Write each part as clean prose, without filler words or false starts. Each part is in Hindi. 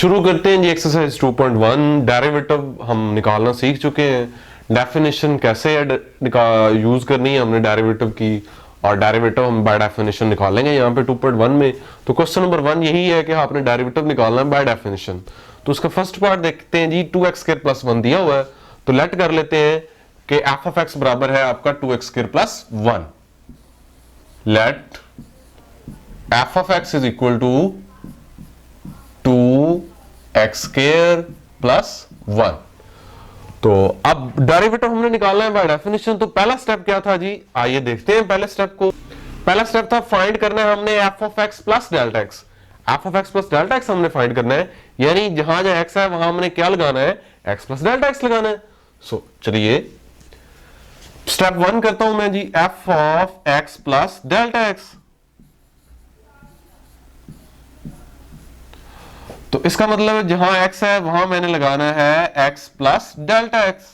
शुरू करते हैं जी एक्सरसाइज 2.1। डेरिवेटिव हम निकालना सीख चुके हैं। डेफिनेशन कैसे यूज करनी है हमने डेरिवेटिव की, और डेरिवेटिव हम बाय डेफिनेशन निकालेंगे यहाँ पे 2.1 में। तो क्वेश्चन नंबर 1 यही है कि आपने डेरिवेटिव निकालना है बाय डेफिनेशन। तो उसका फर्स्ट पार्ट देखते हैं जी, 2x स्क्वायर प्लस 1 दिया हुआ है, तो लेट कर लेते हैं कि एफ ऑफ एक्स बराबर है आपका 2x square plus 1। Let f of x is equal to 2x square plus 1। तो अब डेरिवेटिव हमने निकालना है बाय डेफिनेशन। तो पहला स्टेप क्या था जी, आइए देखते हैं पहले स्टेप को। पहला स्टेप था फाइंड करना है हमने f of x plus delta x. F of x plus delta x हमने फाइंड करना है, यानी जहां जहां एक्स है वहां हमने क्या लगाना है, एक्स प्लस डेल्टा एक्स लगाना है। सो चलिए स्टेप 1 करता हूं मैं जी, F of x plus delta x. तो इसका मतलब है जहां x है वहां मैंने लगाना है x प्लस डेल्टा एक्स।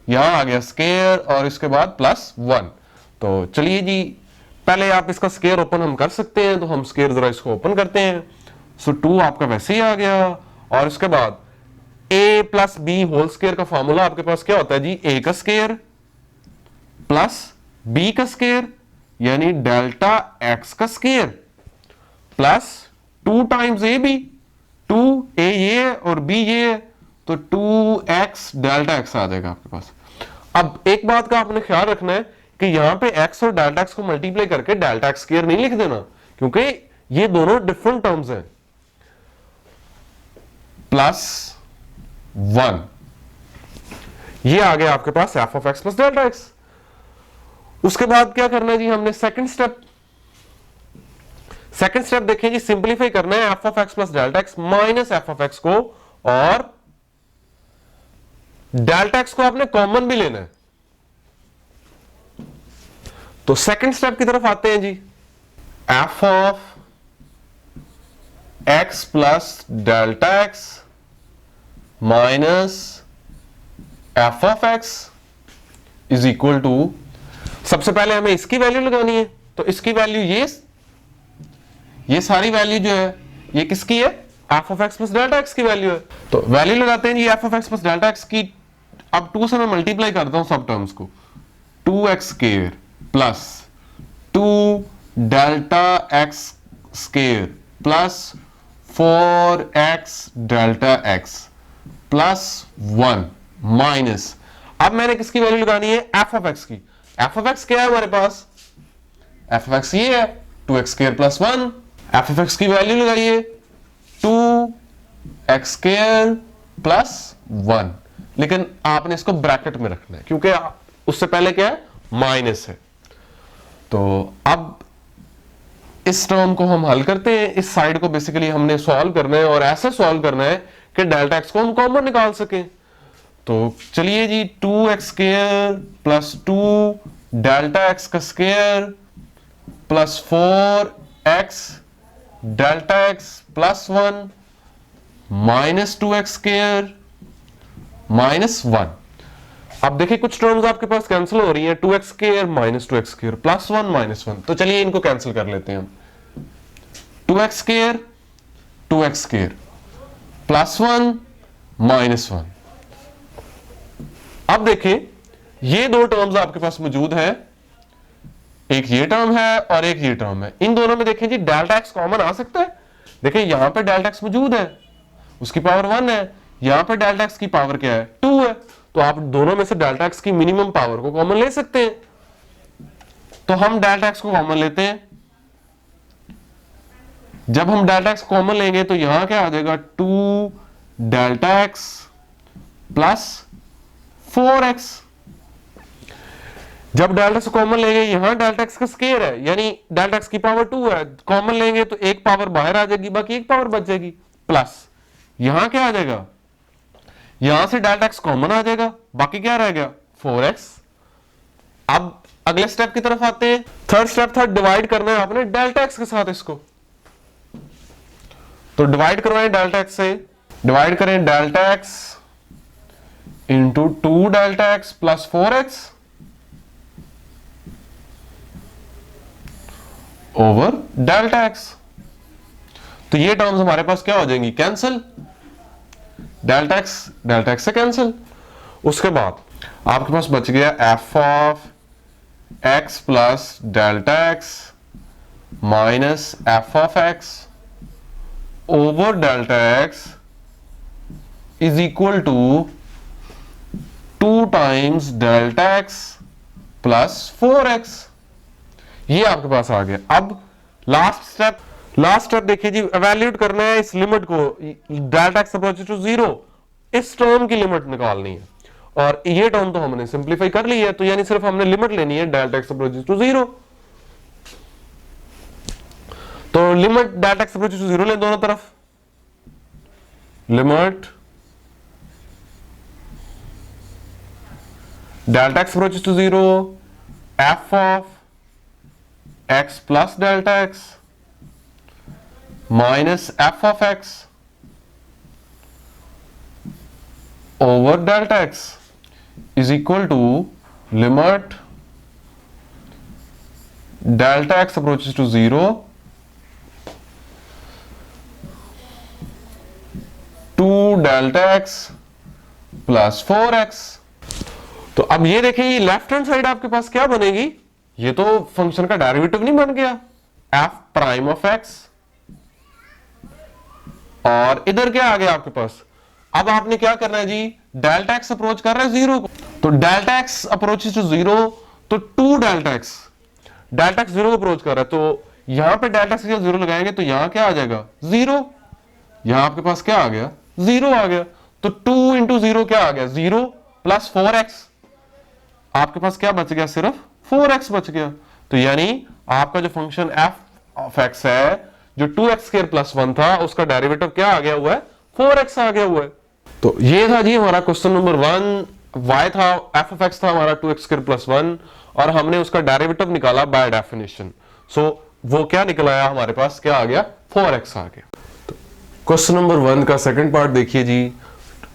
यहां आ गया स्केयर और इसके बाद प्लस 1। तो चलिए जी, पहले आप इसका स्केयर ओपन हम कर सकते हैं, तो हम स्केयर जरा इसको ओपन करते हैं। सो 2 आपका वैसे ही आ गया, और इसके बाद a plus b whole square का फॉर्मूला आपके पास क्या होता है जी, a का स्केयर प्लस b का स्केयर यानी डेल्टा x का square plus 2 times a b. 2 a ये है और बी ये है, तो 2x डेल्टा एक्स आ जाएगा आपके पास। अब एक बात का आपने ख्याल रखना है कि यहां पे x और डेल्टा एक्स को मल्टीप्लाई करके डेल्टा एक्स स्क्वायर नहीं लिख देना, क्योंकि ये दोनों डिफरेंट टर्म्स हैं। प्लस 1 ये आ गया आपके पास F of x plus delta X. उसके बाद क्या करना है जी, हमने सेकंड स्टेप देखें जी, सिंपलीफाई करना है F of x plus delta x minus F of x को, और डेल्टा एक्स को आपने कॉमन भी लेना है। तो सेकंड स्टेप की तरफ आते हैं जी, F of x plus delta x minus F of x is equal to, सबसे पहले हमें इसकी वैल्यू लगानी है। तो इसकी वैल्यू ये सारी वैल्यू जो है ये किसकी है, F of x plus delta X की वैल्यू है। तो वैल्यू लगाते हैं जी F of x plus delta X की। अब 2 से मैं मल्टीप्लाई करता हूं सब टर्म्स को, 2x square plus 2 delta x square plus 4x delta x plus 1 minus, अब मैंने किसकी वैल्यू लगानी है, एफ ऑफ एक्स की। एफ ऑफ एक्स क्या है हमारे पास, एफ ऑफ एक्स ये है 2x square plus 1। F of x की वैल्यू लगाइए 2x स्क्वायर प्लस 1, लेकिन आपने इसको ब्रैकेट में रखना है क्योंकि उससे पहले क्या है, माइनस है। तो अब इस टर्म को हम हल करते हैं। इस साइड को बेसिकली हमने सॉल्व करना है, और ऐसे सॉल्व करना है कि डेल्टा एक्स को हम कॉमन निकाल सकें। तो चलिए जी, 2x square plus 2 delta x का square plus 4x delta x plus 1 minus 2x square minus 1। अब देखिए कुछ टर्म्स आपके पास कैंसिल हो रही हैं, 2x square minus 2x square plus 1 minus 1। तो चलिए इनको कैंसिल कर लेते हैं हम। 2x square 2x square plus 1 minus 1। अब देखिए ये दो टर्म्स आपके पास मौजूद है, एक ये टर्म है और एक ये टर्म है। इन दोनों में देखें जी डेल्टा एक्स कॉमन आ सकता है। देखिए यहां पे डेल्टा एक्स मौजूद है, उसकी पावर 1 है, यहां पे डेल्टा एक्स की पावर क्या है, 2 है। तो आप दोनों में से डेल्टा एक्स की मिनिमम पावर को कॉमन ले सकते हैं। तो हम डेल्टा एक्स को कॉमन लेते हैं। जब हम डेल्टा एक्स कॉमन लेंगे तो यहां क्या आ जाएगा, 2 डेल्टा एक्स प्लस 4x। जब डेल्टा से कॉमन लेंगे, यहां डेल्टा एक्स का स्क्वायर है यानी डेल्टा एक्स की पावर 2 है, कॉमन लेंगे तो एक पावर बाहर आ जाएगी, बाकी एक पावर बच जाएगी। प्लस यहां क्या आ जाएगा, यहां से डेल्टा एक्स कॉमन आ जाएगा, बाकी क्या रह गया, 4x। अब अगले स्टेप की तरफ आते हैं। थर्ड स्टेप था डिवाइड करना है आपने डेल्टा एक्स के साथ इसको। तो डिवाइड करवाएं डेल्टा एक्स से, डिवाइड करें delta x into 2 delta x plus 4x over delta x. तो ये टर्म्स हमारे पास क्या हो जाएंगी, कैंसिल, डेल्टा एक्स से कैंसिल। उसके बाद आपके पास बच गया f of x plus delta x minus F of x over delta x is equal to 2 times delta x plus 4x। ये आपके पास आ गया। अब लास्ट स्टेप देखिए जी, एवेल्यूएट करना है इस लिमिट को, डेल्टा एक्स अप्रोचेस टू 0, इस टर्म की लिमिट निकालनी है। और ये टर्म तो हमने सिंप्लीफाई कर ली है, तो यानी सिर्फ हमने लिमिट लेनी है डेल्टा एक्स अप्रोचेस टू 0। तो limit delta x approaches to 0 ले दोनों तरफ, limit delta x approaches to 0 f of x plus delta x minus F of x over delta x is equal to limit delta x approaches to 0 two delta x plus 4x। तो अब ये देखिए, ये लेफ्ट हैंड साइड आपके पास क्या बनेगी, ये तो फंक्शन का डेरिवेटिव नहीं बन गया, एफ प्राइम ऑफ एक्स, और इधर क्या आ गया आपके पास। अब आपने क्या करना है जी, डेल्टा एक्स अप्रोच कर रहा है 0 को, तो डेल्टा एक्स अप्रोचेस टू 0, तो 2 डेल्टा एक्स 0 को अप्रोच कर रहा है, तो यहां पे डेल्टा एक्स 0 लगाएंगे तो यहां क्या आ जाएगा 0, यहां आपके पास क्या आ गया 0 आ गया। तो 2 इंटू 0 क्या आ गया 0 प्लस 4x, आपके पास क्या बच गया, सिर्फ 4x बच गया। तो यानी आपका जो फंक्शन f ऑफ x है, जो 2x² प्लस 1 था, उसका डेरिवेटिव क्या आ गया हुआ है 4x आ गया हुआ है। तो ये था जी हमारा क्वेश्चन नंबर 1, y था f ऑफ x था हमारा 2x² प्लस 1, और हमने उसका डेरिवेटिव निकाला बाय डेफिनेशन। सो वो क्या निकल आया हमारे पास, क्या आ गया 4x आ गया। तो क्वेश्चन नंबर 1 का सेकंड पार्ट देखिए जी,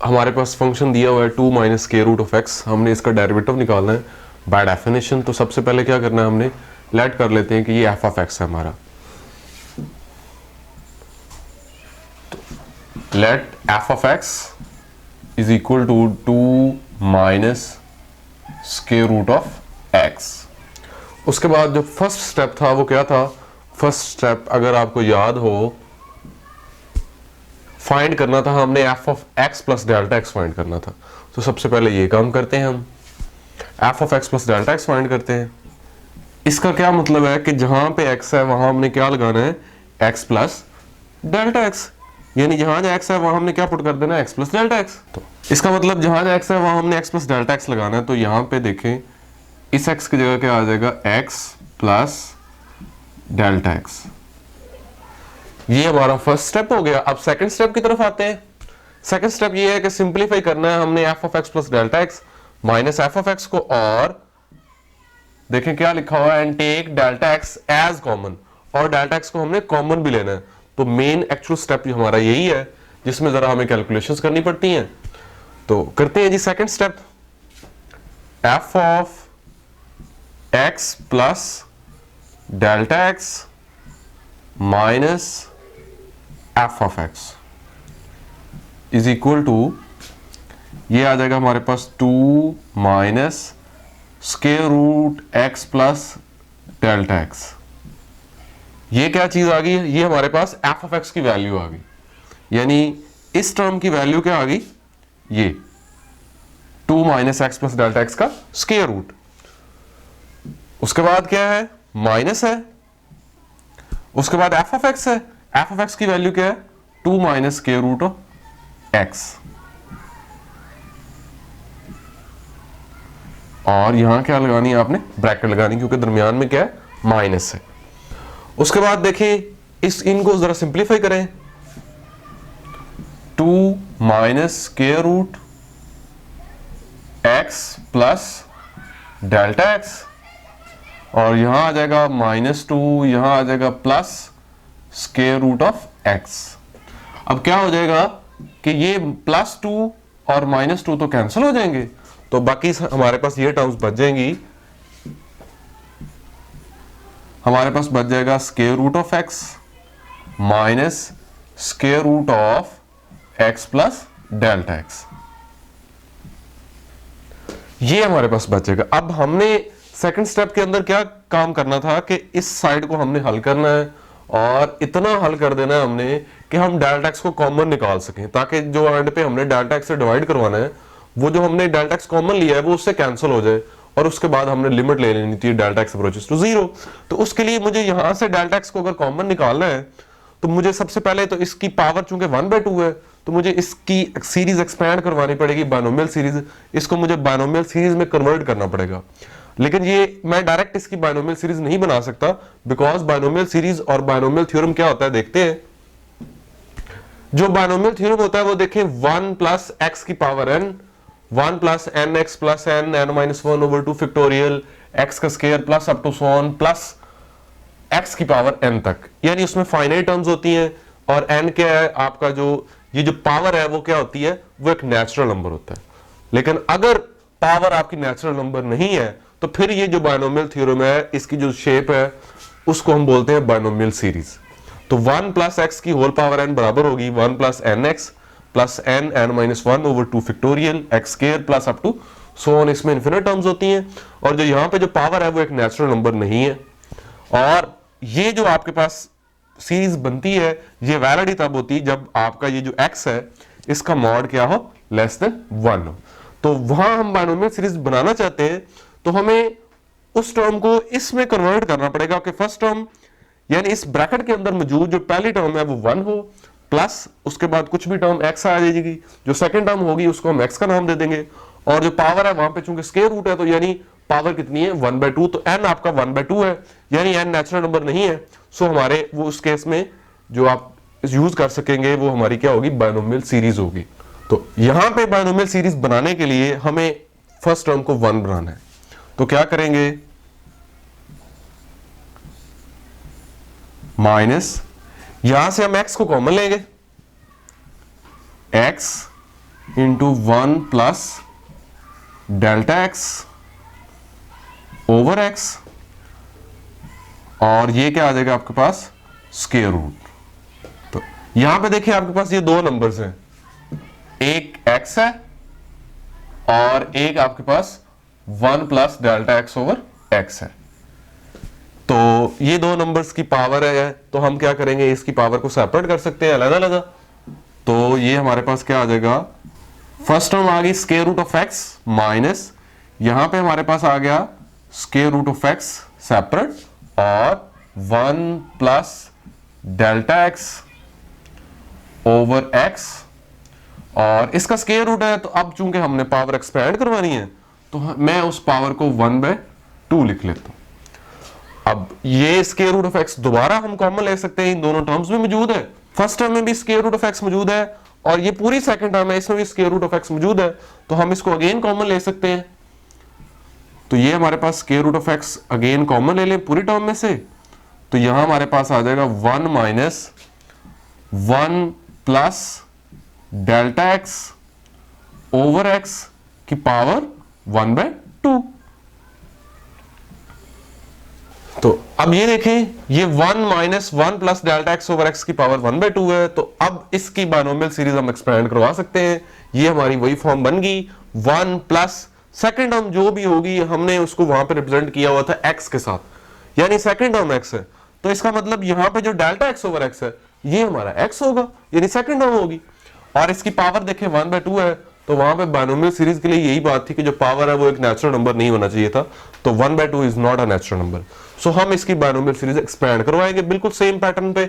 हमारे पास फंक्शन दिया हुआ है 2 माइनस के रूट ऑफ एक्स, हमने इसका डेरिवेटिव निकालना है बाय डेफिनेशन। तो सबसे पहले क्या करना है, हमने लेट कर लेते हैं कि ये एफ ऑफ एक्स है हमारा, let f of x is equal to 2 minus square root of x. उसके बाद जो फर्स्ट स्टेप था वो क्या था, फर्स्ट स्टेप अगर आपको याद हो, फाइंड करना था हमने f of x plus delta x find करना था। तो सबसे पहले ये काम करते हैं, हम F of x plus delta x find करते हैं। इसका क्या मतलब है कि जहां पे एक्स है वहां हमने क्या लगाना है, एक्स प्लस डेल्टा एक्स, यानी जहां एक्स है वहां हमने क्या पुट कर देना है, एक्स प्लस डेल्टा एक्स। तो इसका मतलब जहां एक्स है वहां हमने एक्स प्लस डेल्टा एक्स लगाना है। तो यहां पे देखें, इस एक्स की जगह क्या आ जाएगा, एक्स प्लस डेल्टा एक्स। ये हमारा फर्स्ट स्टेप हो गया। अब सेकंड स्टेप की तरफ आते हैं। सेकंड स्टेप ये है कि सिंपलीफाई करना है हमने f of x plus delta x minus F of x को, और देखें क्या लिखा हुआ है, and take delta x as common, और डेल्टा एक्स को हमने कॉमन भी लेना है। तो मेन एक्चुअल स्टेप हमारा यही है, जिसमें जरा हमें कैलकुलेशंस करनी पड़ती हैं। तो करते हैं जी second step, F of x plus delta x minus F of x is equal to, ये आ जाएगा हमारे पास 2 minus square root x plus delta x. ये क्या चीज आ गई, ये हमारे पास एफ ऑफ एक्स की वैल्यू आ गई, यानी इस टर्म की वैल्यू क्या आ गई, ये 2 minus x plus delta x का स्क्वायर रूट। उसके बाद क्या है, माइनस है, उसके बाद एफ ऑफ एक्स है, एफ ऑफ एक्स की वैल्यू क्या है, 2 minus square root of x, और यहां क्या लगानी है आपने, ब्रैकेट लगानी, क्योंकि दरमियान में क्या है, माइनस है। उसके बाद देखिए इनको जरा सिंप्लीफाई करें, 2 minus square root x plus delta x, और यहां आ जाएगा -2, यहां आ जाएगा plus square root of x. अब क्या हो जाएगा कि ये +2 और -2 तो कैंसिल हो जाएंगे, तो बाकी हमारे पास ये टर्म्स बच जाएंगी। हमारे पास बच जाएगा square root of x minus square root of x plus delta x. ये हमारे पास बचेगा। अब हमने सेकंड स्टेप के अंदर क्या काम करना था कि इस साइड को हमने हल करना है और इतना हल कर देना है हमने कि हम डेल्टा एक्स को कॉमन निकाल सकें, ताकि जो एंड पे हमने डेल्टा एक्स से डिवाइड करवाना है वो जो हमने डेल्टा एक्स कॉमन लिया है वो उससे कैंसिल हो जाए, और उसके बाद हमने लिमिट ले लेनी थी डेल्टा एक्स अप्रोचेस टू 0। तो उसके लिए मुझे यहां से डेल्टा एक्स को अगर कॉमन निकालना है तो मुझे सबसे पहले तो इसकी पावर चूंकि 1/2 है तो मुझे इसकी सीरीज एक्सपैंड करवानी पड़ेगी, बायनोमियल सीरीज। इसको मुझे बायनोमियल सीरीज में कन्वर्ट करना पड़ेगा, लेकिन ये मैं डायरेक्ट इसकी बायनोमियल सीरीज नहीं बना सकता, बिकॉज बायनोमियल सीरीज और बायनोमियल थ्योरम क्या होता है देखते हैं। जो बायनोमियल थ्योरम होता है वो देखें 1 प्लस एक्स की power n, 1 plus N x plus N N minus 1 over 2 factorial X का square plus up to so on plus x की पावर n तक, यानी उसमें फाइनाइट टर्म्स होती हैं। और n क्या है आपका, जो ये जो पावर है वो क्या होती है, वो एक नेचुरल नंबर होता है। लेकिन अगर पावर आपकी नेचुरल नंबर नहीं है तो फिर ये जो बायनोमियल थ्योरम है इसकी जो शेप है उसको हम बोलते हैं बायनोमियल सीरीज। तो 1 प्लस एक्स की होल पावर n बराबर होगी 1 plus N x plus N N minus 1 over 2 factorial x square plus up to so on. इसमें इन्फिनिट टर्म्स होती हैं और जो यहाँ पे जो पावर है वो एक नेचुरल नंबर नहीं है। और ये जो आपके पास सीरीज बनती है ये वैलिड ही तब होती है जब आपका ये जो x है इसका मॉड क्या हो, लेस देन 1 हो। तो वहां हम बायनोमियल सीरीज बनाना चाहते हैं तो हमें उस टर्म को इसमें कन्वर्ट करना पड़ेगा कि फर्स्ट टर्म यानी इस ब्रैकेट के अंदर मौजूद जो पहली टर्म है वो 1 हो, प्लस उसके बाद कुछ भी टर्म x आ जाएगी। जो सेकंड टर्म होगी उसको हम x का नाम दे देंगे, और जो पावर है वहां पे चूंकि स्क्वायर रूट है तो यानी पावर कितनी है 1/2, तो n आपका 1/2 है, यानी n नेचुरल नंबर नहीं है। सो हमारे वो उस केस में जो आप यूज कर सकेंगे वो हमारी क्या होगी, बायनोमियल सीरीज होगी। तो यहां पे बायनोमियल सीरीज बनाने के लिए हमें फर्स्ट टर्म को 1 बनाना है, तो क्या करेंगे, माइनस यहां से हम x को कॉमन लेंगे, x into 1 plus delta x over x, और ये क्या आ जाएगा आपके पास, स्क्वायर रूट। तो यहां पे देखिए आपके पास ये दो नंबर्स हैं, एक x है और एक आपके पास 1 plus delta x over x है। तो ये दो नंबर्स की पावर है, तो हम क्या करेंगे, इसकी पावर को सेपरेट कर सकते हैं अलग अलग। तो ये हमारे पास क्या आ जाएगा, फर्स्ट टर्म आ गई square root of x minus यहां पे हमारे पास आ गया square root of x separate, और 1 plus delta x over x, और इसका स्क्वायर रूट है। तो अब चूंकि हमने पावर एक्सपेंड करवानी है तो मैं उस पावर को 1/2 लिख लेता हूं। अब ये स्क्वायर रूट ऑफ x दोबारा हम कॉमन ले सकते हैं, इन दोनों टर्म्स में मौजूद है, फर्स्ट टर्म में भी स्क्वायर रूट ऑफ x मौजूद है और ये पूरी सेकंड टर्म है इसमें भी स्क्वायर रूट ऑफ x मौजूद है, तो हम इसको अगेन कॉमन ले सकते हैं। तो ये हमारे पास square root of x again common ले लें पूरी टर्म में से, तो यहां हमारे पास आ जाएगा 1 minus 1 plus delta x over x की पावर 1/2। तो अब ये देखें ये 1 minus 1 plus delta x over x की पावर 1/2 है, तो अब इसकी बायनोमियल सीरीज हम एक्सपेंड करवा सकते हैं। ये हमारी वही फॉर्म बन गई, 1 प्लस सेकंड टर्म जो भी होगी हमने उसको वहां पे रिप्रेजेंट किया हुआ था x के साथ, यानी सेकंड टर्म x है, तो इसका मतलब यहां पे जो डेल्टा x ओवर x है ये हमारा x होगा, यानी सेकंड टर्म होगी। और इसकी पावर देखें 1/2 है, तो वहां पे बायनोमियल सीरीज के लिए यही बात थी कि जो पावर है वो एक नेचुरल नंबर नहीं होना चाहिए था, तो 1/2 is not a natural number. So हम इसकी बायनोमियल सीरीज एक्सपेंड करवाएंगे बिल्कुल सेम पैटर्न पे।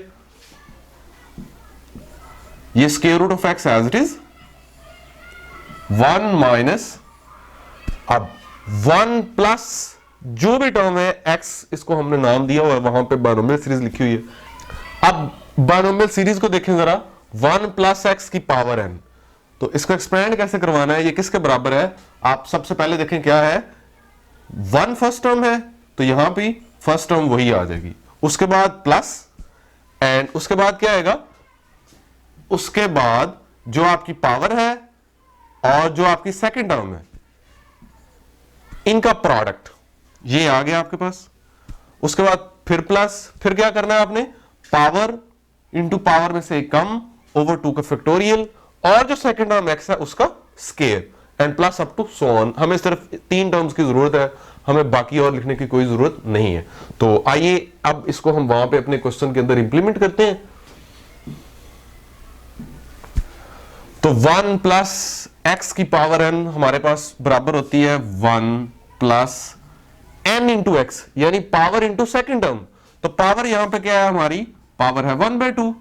ये square root of x as it is 1 minus, अब 1 प्लस जो भी टर्म है x, इसको हमने नाम दिया हुआ है, वहां पे बायनोमियल सीरीज लिखी हुई है। अब बायनोमियल सीरीज को देखें जरा, 1 प्लस x की पावर n, तो इसको एक्सपेंड कैसे करवाना है, ये किसके बराबर है, आप सबसे पहले देखें क्या है, 1 फर्स्ट टर्म है तो यहां भी फर्स्ट टर्म वही आ जाएगी, उसके बाद प्लस एंड उसके बाद क्या आएगा, उसके बाद जो आपकी पावर है और जो आपकी सेकंड टर्म है इनका प्रोडक्ट ये आ गया आपके पास, उसके बाद फिर प्लस, फिर क्या करना है आपने, पावर इंटू पावर में से एक कम ओवर 2 का फैक्टोरियल, और जो सेकंड टर्म x है उसका square, and plus up to so on. हमें सिर्फ 3 टर्म्स की जरूरत है, हमें बाकी और लिखने की कोई जरूरत नहीं है। तो आइए अब इसको हम वहां पे अपने क्वेश्चन के अंदर इंप्लीमेंट करते हैं। तो 1 प्लस एक्स की पावर n हमारे पास बराबर होती है 1 प्लस n इंटू एक्स, यानी पावर इंटू सेकेंड टर्म। तो पावर यहां पे क्या है, हमारी पावर है 1/2,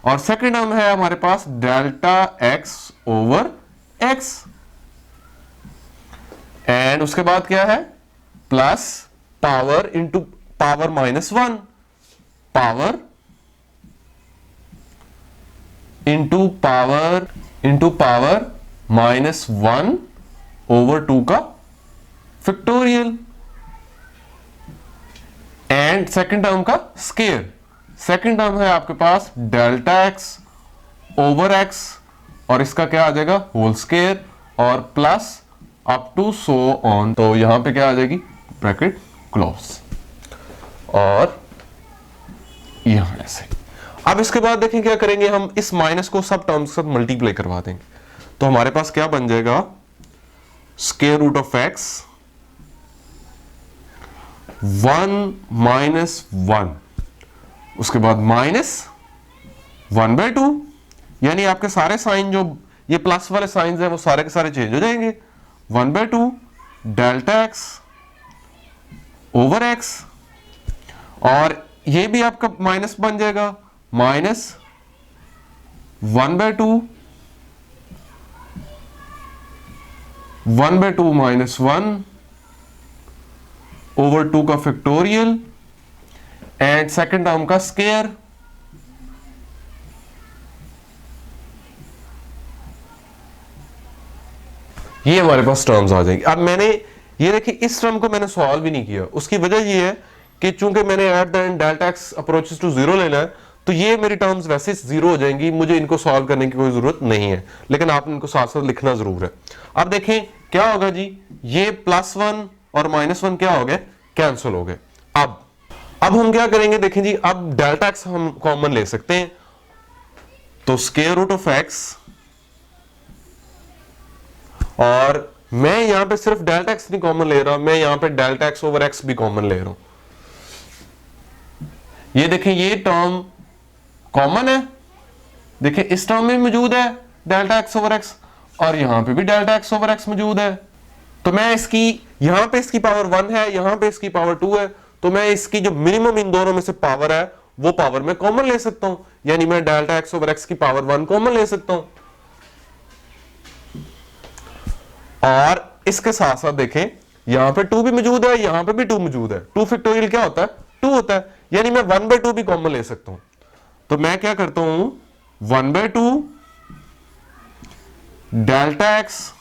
और सेकेंड टर्म है हमारे पास delta x over x, and उसके बाद क्या है, plus power into power -1, power into power -1 over 2 का फैक्टोरियल, एंड सेकेंड टर्म का स्केयर। सेकेंड टर्म है आपके पास डेल्टा x ओवर x, और इसका क्या आ जाएगा, होल स्केयर, और plus up to so on. तो यहां पे क्या आ जाएगी, ब्रैकेट क्लोज, और यहां ऐसे। अब इसके बाद देखें क्या करेंगे, हम इस माइनस को सब टर्म्स के साथ मल्टीप्लाई करवा देंगे। तो हमारे पास क्या बन जाएगा, square root of x 1 minus 1, उसके बाद -1/2, यानी आपके सारे साइन जो ये प्लस वाले साइन हैं वो सारे के सारे चेंज हो जाएंगे। 1/2 डेल्टा x ओवर x, और ये भी आपका माइनस बन जाएगा, -1/2 -1 ओवर 2 का फैक्टोरियल, एंड सेकेंड टर्म का स्केयर। ये हमारे पास टर्म्स आ जाएंगे। अब मैंने ये देखिए इस टर्म को मैंने सॉल्व भी नहीं किया, उसकी वजह ये है कि चूंकि मैंने at the end delta x approaches to 0 लेना है, तो ये मेरी टर्म्स वैसे 0 हो जाएंगी, मुझे इनको सॉल्व करने की कोई जरूरत नहीं है, लेकिन आपने इनको साथ साथ लिखना जरूर है। अब देखें क्या होगा जी, ये +1 और -1 क्या हो गए, कैंसिल हो गए। अब हम क्या करेंगे, देखें जी, अब डेल्टा एक्स हम कॉमन ले सकते हैं, तो स्क्वायर रूट ऑफ एक्स, और मैं यहां पे सिर्फ डेल्टा एक्स नहीं कॉमन ले रहा, मैं यहां पे डेल्टा एक्स ओवर एक्स भी कॉमन ले रहा हूं। ये देखें ये टर्म कॉमन है, देखें इस टर्म में मौजूद है डेल्टा एक्स ओवर एक्स, और यहां पे भी डेल्टा एक्स ओवर एक्स मौजूद है। तो मैं इसकी यहां पे इसकी पावर 1 है, यहां पे इसकी पावर 2 है, तो मैं इसकी जो मिनिमम इन दोनों में से पावर है वो पावर में कॉमन ले सकता हूं, यानी मैं डेल्टा एक्स ओवर एक्स की पावर 1 कॉमन ले सकता हूं। और इसके साथ साथ देखें यहां पे 2 भी मौजूद है, यहां पे भी 2 मौजूद है। 2 फैक्टोरियल क्या होता है, 2 होता है, यानी मैं 1/2 भी कॉमन ले सकता हूं। तो मैं क्या करता हूं, 1/2 delta x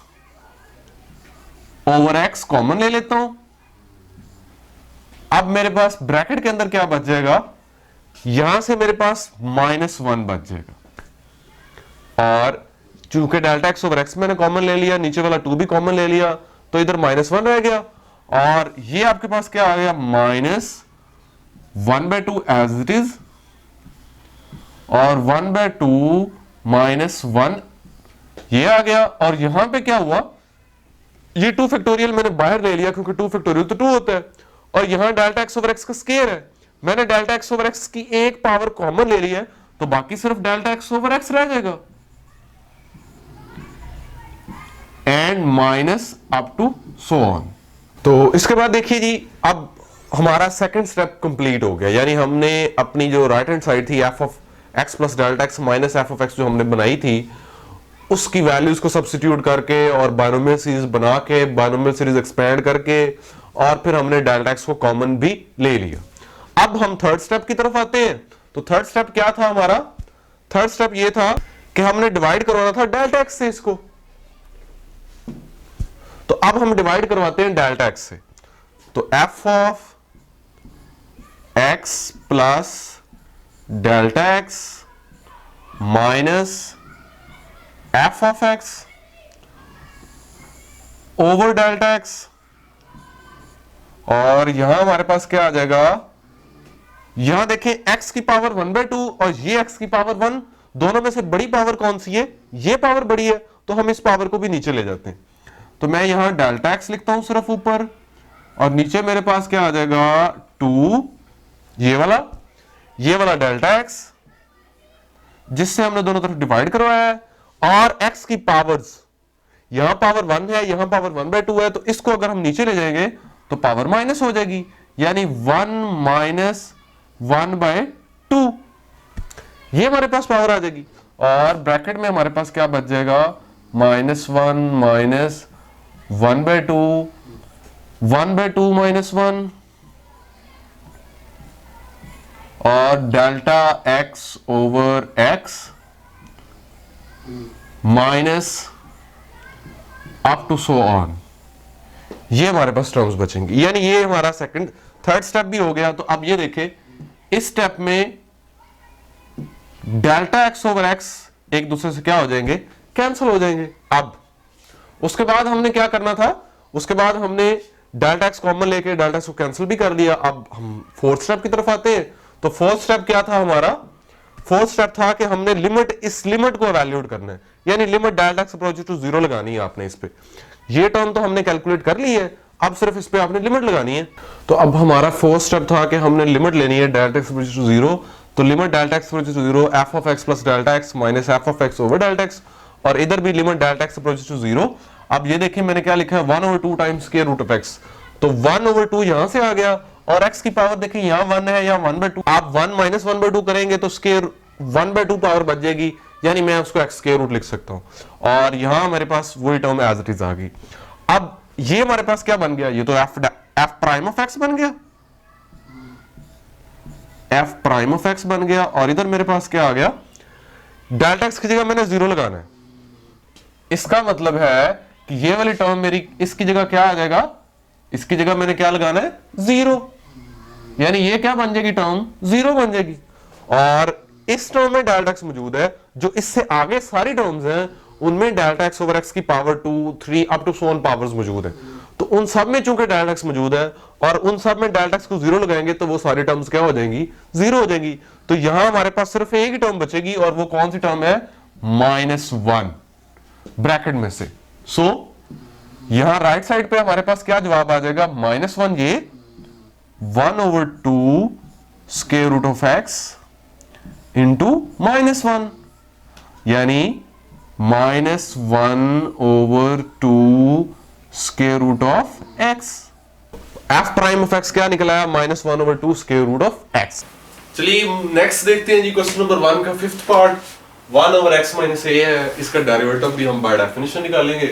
over x common ले लेता हूं। अब मेरे पास ब्रैकेट के अंदर क्या बच जाएगा, यहां से मेरे पास -1 बच जाएगा, और चूंकि डेल्टा एक्स ओवर एक्स मैंने कॉमन ले लिया, नीचे वाला 2 भी कॉमन ले लिया, तो इधर -1 रह गया, और ये आपके पास क्या आ गया, -1/2 एज इट इज, और 1/2 -1 ये आ गया। और यहां पे क्या हुआ, ये 2 फैक्टोरियल मैंने बाहर ले लिया, क्योंकि 2 फैक्टोरियल तो 2 होता है, और यहां डेल्टा एक्स ओवर एक्स का स्क्वायर है, मैंने डेल्टा एक्स ओवर एक्स की एक पावर कॉमन ले ली है, तो बाकी सिर्फ डेल्टा एक्स ओवर एक्स रह जाएगा, and minus up to so on. तो इसके बाद देखिए जी, अब हमारा सेकंड स्टेप कंप्लीट हो गया, यानी हमने अपनी जो राइट हैंड साइड थी F of x plus delta x minus F of x जो हमने बनाई थी, उसकी वैल्यूज को सब्स्टिट्यूट करके और बायनोमियल सीरीज बना के, बायनोमियल सीरीज एक्सपेंड करके, और फिर हमने डेल्टा एक्स को कॉमन भी ले लिया। अब हम थर्ड स्टेप की तरफ आते हैं। तो थर्ड स्टेप क्या था हमारा, थर्ड स्टेप ये था कि हमने डिवाइड करवाना था डेल्टा एक्स से इसको। तो अब हम डिवाइड करवाते हैं डेल्टा एक्स से। तो F of x plus delta x minus F of x over delta x, और यहां हमारे पास क्या आ जाएगा, यहां देखें x की पावर 1/2 और ये x की पावर 1, दोनों में से बड़ी पावर कौन सी है? ये पावर बड़ी है, तो हम इस पावर को भी नीचे ले जाते हैं। तो मैं यहां डेल्टा x लिखता हूं सिर्फ ऊपर, और नीचे मेरे पास क्या आ जाएगा 2 ये वाला डेल्टा x, जिससे हमने दोनों तरफ डिवाइड करवाया है, और x की पावर्स, यहां पावर 1 है, यहां पावर 1/2 है, तो इसको अगर हम नीचे ले जाएंगे तो पावर माइनस हो जाएगी, यानी 1 माइनस 1/2, ये हमारे पास पावर आ जाएगी। और ब्रैकेट में हमारे पास क्या बच जाएगा? -1 माइनस 1/2, 1/2 माइनस 1, और delta x over x minus up to so on, ये हमारे पास टर्म्स बचेंगे। यानी ये हमारा थर्ड स्टेप भी हो गया। तो अब ये देखें, इस स्टेप में डेल्टा x ओवर x एक दूसरे से क्या हो जाएंगे? कैंसिल हो जाएंगे। अब उसके बाद हमने क्या करना था? उसके बाद हमने डेल्टा x कॉमन लेके डेल्टा x को कैंसिल भी कर लिया। अब हम फोर्थ स्टेप की तरफ आते हैं। तो फोर्थ स्टेप क्या था हमारा? फोर्थ स्टेप था कि हमने इस लिमिट को वैल्यूएट करना है, यानी limit delta x approaches to 0 लगानी है आपने इस पे। ये टर्म तो हमने कैलकुलेट कर ली है, अब सिर्फ इस पे आपने लिमिट लगानी है। तो अब हमारा फोर्थ स्टेप था कि हमने लिमिट लेनी है डेल्टा x अप्रोचेस टू 0। तो limit delta x approaches to 0 f of x plus delta x minus f of x over delta x, और इधर भी limit delta x approaches to 0। अब ये देखिए मैंने क्या लिखा है, 1/2 times square root of x। तो 1/2 यहां से आ गया, और x की पावर देखिए यहां 1 है, यहां 1/2। आप 1 माइनस 1/2 करेंगे तो स्क्वायर 1/2 पावर बच जाएगी, यानी मैं उसको x स्क्वायर रूट लिख सकता हूं। और यहां मेरे पास वही टर्म एज इट इज आ गई। अब ये हमारे पास क्या बन गया? ये तो f प्राइम ऑफ x बन गया, f प्राइम ऑफ x बन गया। और इधर मेरे पास क्या आ गया? डेल्टा x की जगह मैंने 0 लगाना है। इसका मतलब है कि ये वाली टर्म मेरी, इसकी जगह क्या आ जाएगा? इसकी जगह मैंने क्या लगाना है? 0, यानी ये क्या बन जाएगी? टर्म 0 बन जाएगी। और इस टर्म में डेल्टा x मौजूद है, जो इससे आगे सारी टर्म्स हैं उनमें डेल्टा x ओवर x की power 2, 3 up to so on powers मौजूद है। तो उन सब में चूंकि डेल्टा x मौजूद है और उन सब में डेल्टा x को 0 लगाएंगे तो वो सारी टर्म्स क्या हो जाएंगी? 0 हो जाएंगी। तो यहां हमारे पास सिर्फ एक ही टर्म बचेगी, और वो कौन सी टर्म है? -1 ब्रैकेट में से। सो यहां राइट साइड पे हमारे पास क्या जवाब आ जाएगा? -1, ये 1/2 square root of x into -1, यानी -1/2 square root of x। f prime of x क्या निकला है? -1/2 स्क्वायर रूट ऑफ x। चलिए नेक्स्ट देखते हैं जी, क्वेश्चन नंबर 1 का fifth part. 1/x minus a है, इसका डेरिवेटिव भी हम बाय डेफिनेशन निकालेंगे।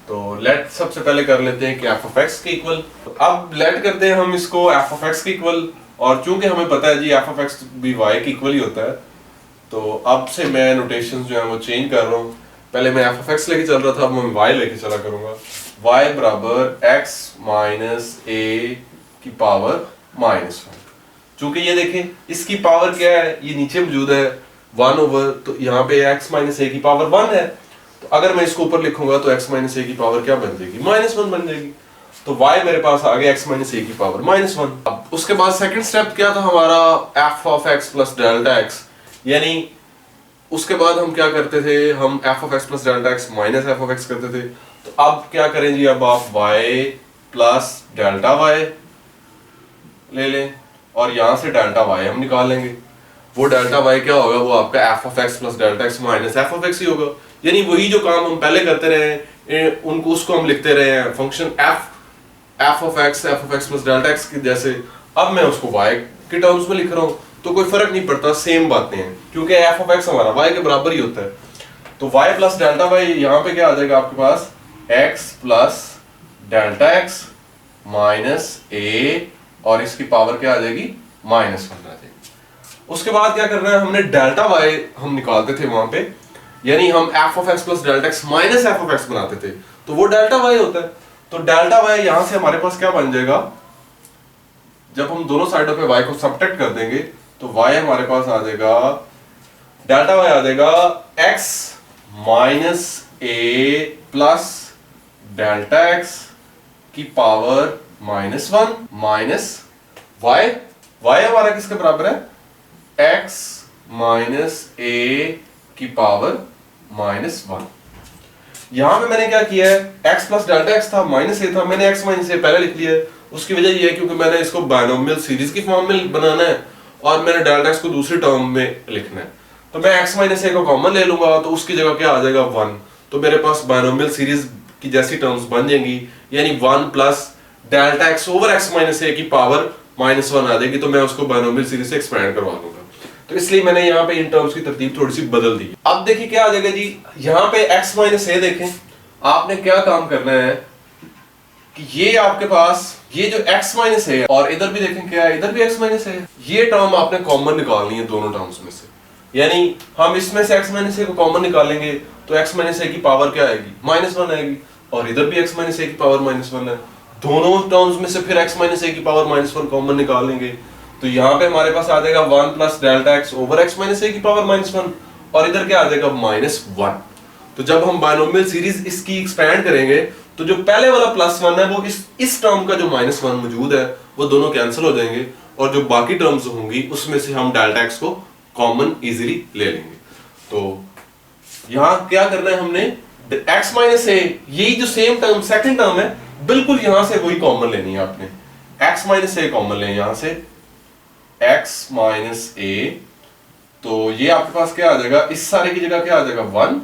तो लेट सबसे पहले कर लेते हैं कि f ऑफ x के इक्वल। अब लेट करते हैं हम इसको f ऑफ x के इक्वल, और चूंकि हमें पता है जी f ऑफ x भी y के इक्वल ही होता है, तो अब से मैं नोटेशंस जो है वो चेंज कर रहा हूँ। पहले मैं f ऑफ x लेके चल रहा था, अब मैं y लेके चला करूंगा। y बराबर x माइनस a की पावर -1। चूंकि ये देखें इसकी पावर क्या है, ये नीचे मौजूद है 1 ओवर, तो यहाँ पे x माइनस a की पावर 1 है। तो अगर मैं इसको ऊपर लिखूंगा तो x माइनस a की पावर क्या बन जाएगी? -1 बन जाएगी। तो y मेरे पास आ गया x माइनस a की पावर -1। अब उसके बाद सेकंड स्टेप क्या था हमारा? f of x plus delta x, यानी उसके बाद हम क्या करते थे? हम f of x plus delta x minus f of x करते थे। तो अब क्या करें जी? अब आप y प्लस डेल्टा y ले लें, और यहां से डेल्टा y हम निकाल लेंगे। वो डेल्टा y क्या होगा? वो आपका f of x plus delta x minus f of x ही होगा। यानी वही जो काम हम पहले करते रहे उनको, उसको हम लिखते रहे हैं function f of x plus delta x की जैसे। अब मैं उसको y के टर्म्स में लिख रहा हूँ, तो कोई फर्क नहीं पड़ता, सेम बातें हैं, क्योंकि f ऑफ x हमारा y के बराबर ही होता है। तो y प्लस डेल्टा y यहाँ पे क्या आ जाएगा आपके पास? x plus delta x minus a, और इसकी पावर क्या आ जाएगी? -1 आ जाएगी। उसके बाद क्या करना है? हमने डेल्टा y हम निकालते थे वहां पे, यानी हम f of x plus delta x minus f of x बनाते थे, तो वो डेल्टा y होता है। तो डेल्टा y यहां से हमारे पास क्या बन जाएगा? जब हम दोनों साइडों पे y को सब्ट्रैक्ट कर देंगे तो y हमारे पास आ जाएगा, डेल्टा y आ जाएगा x minus a plus delta x की पावर -1 माइनस y y हमारा किसके बराबर है, x माइनस a की पावर माइनस 1। यहां पे मैंने क्या किया है, x प्लस डेल्टा x था, माइनस a था, मैंने x माइनस a पहले लिख लिया है। उसकी वजह ये है क्योंकि मैंने इसको बायनोमियल सीरीज की फॉर्म में बनाना है और मैंने डेल्टा x को दूसरी टर्म में लिखना है। तो मैं x माइनस a को कॉमन ले लूंगा तो उसकी जगह क्या आ जाएगा 1। तो मेरे पास बायनोमियल सीरीज की जैसी टर्म्स बन जाएंगी, यानी 1 plus delta x over x minus a की पावर माइनस 1 आ जाएगी। तो मैं उसको बायनोमियल सीरीज से एक्सपेंड करवा दूंगा। तो इसलिए मैंने यहाँ पे इन टर्म्स की तरतीब थोड़ी सी बदल दी। अब देखिए क्या आ जाएगा जी, यहाँ पे x माइनस a देखें, आपने क्या काम करना है कि ये आपके पास ये जो x माइनस a और इधर भी देखें क्या है, इधर भी x माइनस a है, ये टर्म आपने कॉमन निकालनी है दोनों टर्म्स में से। यानी हम इसमें से x माइनस a को कॉमन निकालेंगे तो x माइनस a की पावर क्या आएगी, माइनस 1 आएगी, और इधर भी x माइनस a की पावर माइनस 1 है। दोनों टर्म्स में से फिर x माइनस a की पावर माइनस 1 कॉमन निकालेंगे तो यहाँ पे हमारे पास आ जाएगा 1 plus delta x over x minus a की पावर माइनस 1, और इधर क्या आ जाएगा माइनस 1। तो जब हम बायनोमियल सीरीज इसकी एक्सपेंड करेंगे तो जो पहले वाला प्लस 1 है वो इस टर्म का जो माइनस 1 मौजूद है वो दोनों कैंसिल हो जाएंगे, और जो बाकी टर्म्स होंगी उसमें से हम डेल्टा x को कॉमन इजीली ले लेंगे। तो यहाँ क्या करना है हमने, x माइनस a, यही जो सेम टर्म सेकंड टर्म है बिल्कुल यहां से वही कॉमन लेनी है आपने, x माइनस a कॉमन लें यहां से, x माइनस a। तो ये आपके पास क्या आ जाएगा, इस सारे की जगह क्या आ जाएगा 1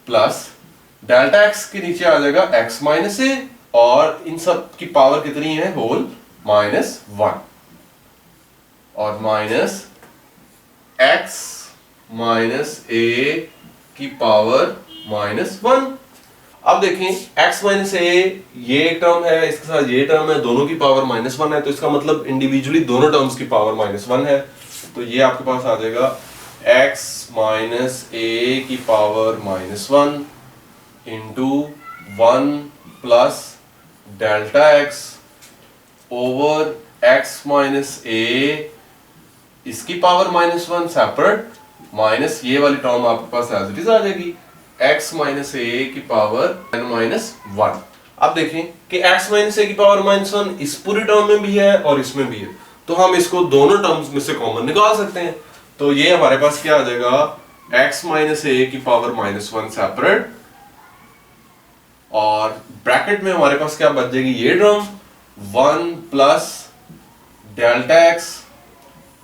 प्लस डेल्टा x के नीचे आ जाएगा x माइनस a, और इन सब की पावर कितनी है होल माइनस 1, और माइनस x माइनस a की पावर माइनस 1। अब देखें x माइनस a ये एक टर्म है, इसके साथ ये टर्म है, दोनों की पावर माइनस 1 है, तो इसका मतलब इंडिविजुअली दोनों टर्म्स की पावर माइनस 1 है। तो ये आपके पास आ जाएगा x माइनस a की power minus 1 into 1 plus delta x over x minus a इसकी पावर माइनस 1 सेपरेट, माइनस ये वाली टर्म आपके पास एज इट इज आ जाएगी x माइनस a की पावर n माइनस 1। अब देखें कि x माइनस a की पावर माइनस 1 इस पूरी टर्म में भी है और इसमें भी है, तो हम इसको दोनों टर्म्स में से कॉमन निकाल सकते हैं। तो ये हमारे पास क्या आ जाएगा, x माइनस a की पावर माइनस 1 सेपरेट, और ब्रैकेट में हमारे पास क्या बच जाएगी, ये term 1 plus delta x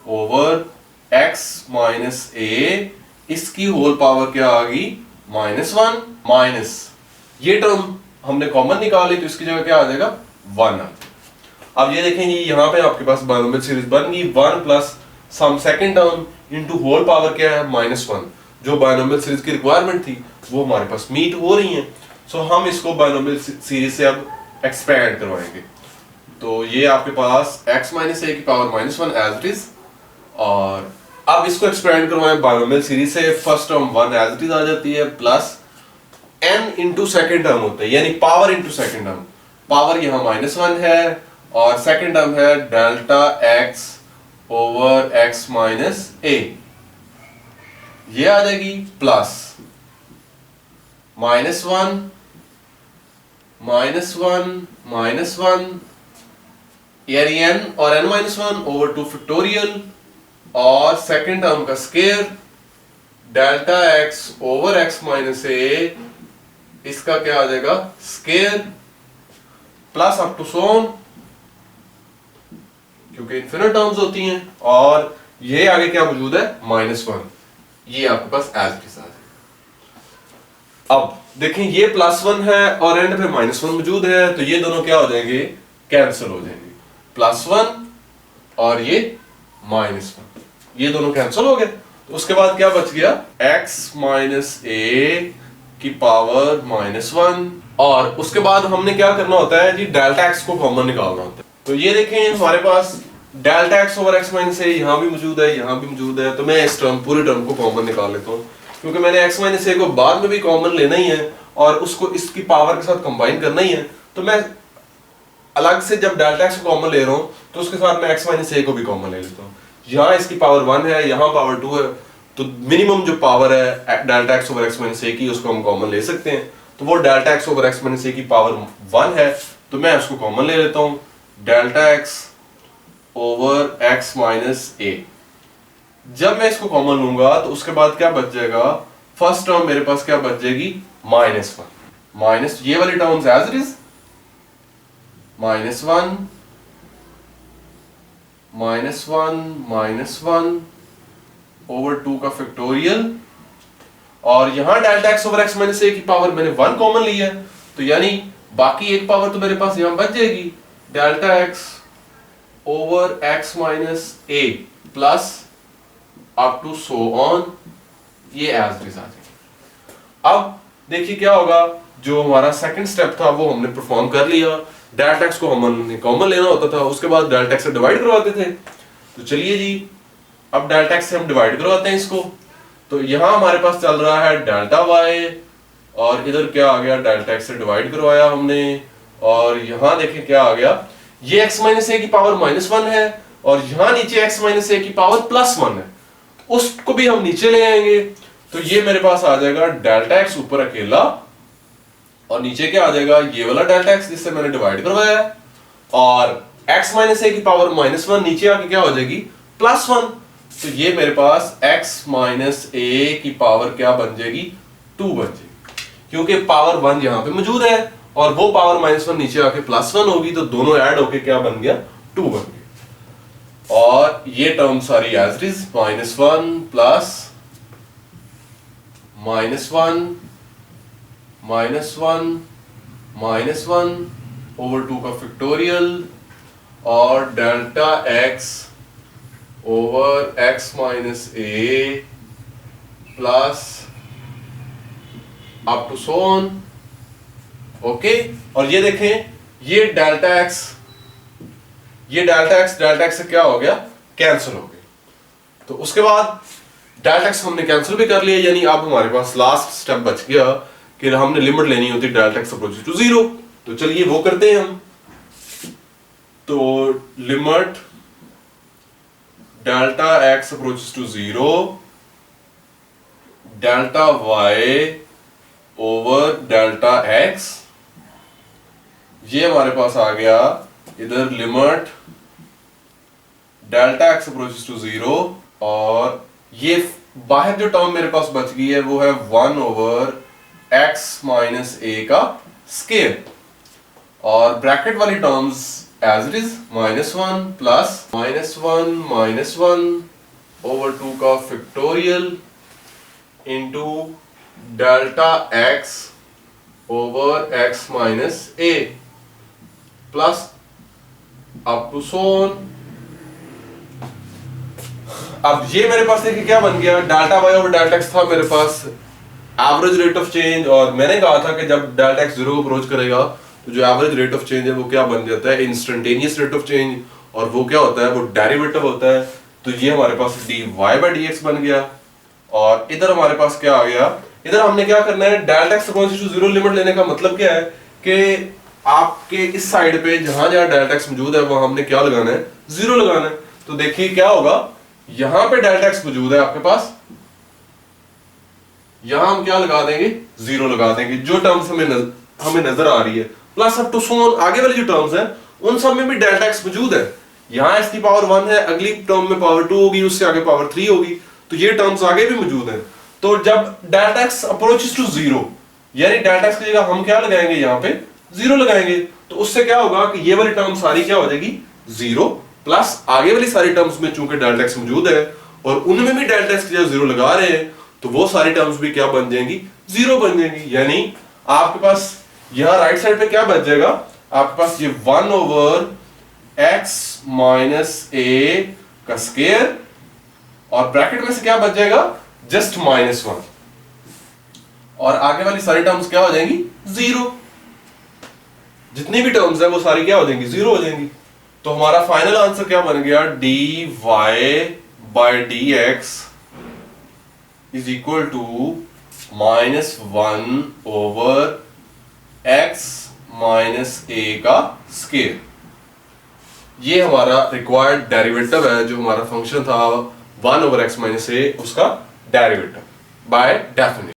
over x minus a, इसकी होल पावर क्या आ गई माइनस 1, माइनस ये टर्म हमने कॉमन निकाली तो इसकी जगह क्या आ जाएगा 1। अब ये देखेंगे यहाँ पे आपके पास बायनोमियल सीरीज बन गई 1 plus sum second term into whole power क्या है माइनस 1। जो बायनोमियल सीरीज की रिक्वायरमेंट थी वो हमारे पास मीट हो रही है, सो हम इसको बायनोमियल सीरीज से अब एक्सपेंड करवाएंगे। तो ये आपके पास x माइनस a की power minus 1 as it is, और अब इसको एक्सपेंड करवाएं बायनोमियल सीरीज से, first term 1 as it is आ जाती है plus n into second term होता है, यानी power into second term, power यहां माइनस 1 है और सेकेंड टर्म है delta x over x minus a, ये आ जाएगी प्लस माइनस 1 माइनस 1 माइनस 1, यानी n और n माइनस 1 ओवर 2 फैक्टोरियल, और सेकेंड टर्म का square delta x over x minus a, इसका क्या आ जाएगा स्केयर, प्लस अप टू सोन, क्योंकि इन्फिनिट टर्म्स होती हैं, और ये आगे क्या मौजूद है माइनस 1, ये आपके पास एज इट इज आ जाएगा। अब देखें ये प्लस 1 है और एंड पे माइनस 1 मौजूद है, तो ये दोनों क्या हो जाएंगे कैंसिल हो जाएंगे, प्लस 1 और ये माइनस 1, ये दोनों कैंसिल हो गए। तो उसके बाद क्या बच गया x माइनस a की पावर माइनस 1, और उसके बाद हमने क्या करना होता है जी, डेल्टा x को कॉमन निकालना होता है। तो ये देखें हमारे पास delta x over x minus a यहाँ भी मौजूद है, यहाँ भी मौजूद है, तो मैं इस टर्म पूरे टर्म को कॉमन निकाल लेता हूँ, क्योंकि मैंने x माइनस a को बाद में भी कॉमन लेना ही है और उसको इसकी पावर के साथ कंबाइन करना ही है। तो मैं अलग से जब डेल्टा x को कॉमन ले रहा हूँ तो उसके साथ मैं x माइनस a को भी कॉमन ले लेता हूँ। यहाँ इसकी पावर 1 है, यहाँ पावर 2 है, तो मिनिमम जो पावर है delta x over x minus a की उसको हम कॉमन ले सकते हैं। तो वो delta x over x minus a की पावर 1 है, तो मैं उसको कॉमन ले लेता हूँ, delta x over x minus A. जब मैं इसको कॉमन लूंगा तो उसके बाद क्या बच जाएगा, फर्स्ट टर्म मेरे पास क्या बच जाएगी, -1 माइनस ये वाली terms as it is, -1 -1 over 2 का फैक्टोरियल, और यहां delta x over x minus A की पावर मैंने 1 कॉमन ली है, तो यानी बाकी एक पावर तो मेरे पास यहां बच जाएगी, delta x over x minus a plus up to so on, ये एज इट इज आ जाएगी। अब देखिए क्या होगा, जो हमारा सेकंड स्टेप था वो हमने परफॉर्म कर लिया, डेल्टा एक्स को हमने कॉमन लेना होता था, उसके बाद डेल्टा एक्स से डिवाइड करवाते थे। तो चलिए जी, अब डेल्टा एक्स से हम डिवाइड करवाते हैं इसको। तो यहां हमारे पास चल रहा है डेल्टा वाई, और इधर क्या आ गया, डेल्टा एक्स से डिवाइड करवाया हमने, और यहां देखिए क्या आ गया, ये एक्स माइनस ए की पावर -1 है, और यहां नीचे एक्स माइनस ए की पावर +1 है, उसको भी हम नीचे ले आएंगे। तो ये मेरे पास आ जाएगा डेल्टा एक्स ऊपर अकेला, और नीचे क्या आ जाएगा, ये वाला डेल्टा एक्स जिससे मैंने डिवाइड करवाया है, और एक्स माइनस ए की पावर -1 नीचे आके क्या हो जाएगी, +1। तो ये मेरे पास x माइनस ए की पावर क्या बन जाएगी, 2 बन जाएगी, क्योंकि पावर 1 यहां पे मौजूद है और वो पावर -1 नीचे आके +1 होगी, तो दोनों ऐड होके क्या बन गया, 2 बन गया। और ये टर्म सारी as it is, -1 plus -1 over 2 का फैक्टोरियल, और delta x over x minus a plus up to so on. Okay, और ये देखें, ये डेल्टा एक्स से क्या हो गया, कैंसिल हो गया। तो उसके बाद डेल्टा एक्स हमने कैंसिल भी कर लिया, यानी अब हमारे पास लास्ट स्टेप बच गया कि हमने लिमिट लेनी होती डेल्टा एक्स अप्रोचेस टू 0। तो चलिए वो करते हैं हम। तो limit delta x approaches to 0, delta y over delta x, ये हमारे पास आ गया इधर limit delta x approaches to 0, और ये बाहर जो टर्म मेरे पास बच गई है वो है 1 ओवर एक्स माइनस ए का स्केयर, और ब्रैकेट वाली terms as it is, -1 plus -1 over 2 का factorial into delta x over x minus a plus up to so on. अब ये मेरे पास देखिए क्या बन गया, delta y over delta x था मेरे पास एवरेज रेट ऑफ चेंज, और मैंने कहा था कि जब डेल्टा एक्स 0 को अप्रोच करेगा तो जो एवरेज रेट ऑफ चेंज है वो क्या बन जाता है, इंस्टेंटेनियस रेट ऑफ चेंज, और वो क्या होता है, वो डेरिवेटिव होता है। तो ये हमारे पास dy/dx बन गया, और इधर हमारे पास क्या आ गया, इधर हमने क्या करना है, delta x approach to 0 limit लेने का मतलब क्या है कि आपके इस साइड पे जहां जहां डेल्टा एक्स मौजूद है वहां हमने क्या लगाना है, 0 लगाना है। तो देखिए क्या होगा, यहां पे डेल्टा एक्स मौजूद है आपके पास, यहां हम क्या लगा देंगे, 0 लगा देंगे, जो टर्म्स हमें नजर आ रही है, plus up to so on, आगे वाली जो टर्म्स हैं उन सब में भी डेल्टा एक्स मौजूद है। यहां इसकी पावर 1 है, अगली टर्म में पावर 2 होगी, उससे आगे पावर 3 होगी, तो ये टर्म्स आगे भी मौजूद हैं। तो जब डेल्टा एक्स अप्रोचेस टू 0, यानी डेल्टा एक्स की जगह हम क्या लगाएंगे, यहां पे 0 लगाएंगे, तो उससे क्या होगा कि ये वाली टर्म सारी क्या हो जाएगी, 0 प्लस आगे वाली सारी टर्म्स में चूंकि डेल्टा एक्स मौजूद है और उनमें भी डेल्टा एक्स की जगह 0 लगा रहे हैं, तो वो सारी टर्म्स भी क्या बन जाएंगी, 0 बन जाएंगी। यानी आपके पास यहां राइट साइड पे क्या बच जाएगा, आपके पास ये 1 ओवर एक्स माइनस ए का स्केयर, और ब्रैकेट में से क्या बच जाएगा, जस्ट -1, और आगे वाली सारी टर्म्स क्या हो जाएंगी, 0। जितनी भी टर्म्स है वो सारी क्या हो जाएंगी, 0 हो जाएंगी। तो हमारा फाइनल आंसर क्या बन गया, dy/dx is equal to -1 over x minus a का स्केयर। ये हमारा रिक्वायर्ड डेरिवेटिव है, जो हमारा फंक्शन था 1 ओवर x माइनस a, उसका डेरिवेटिव बाय डेफिनेशन।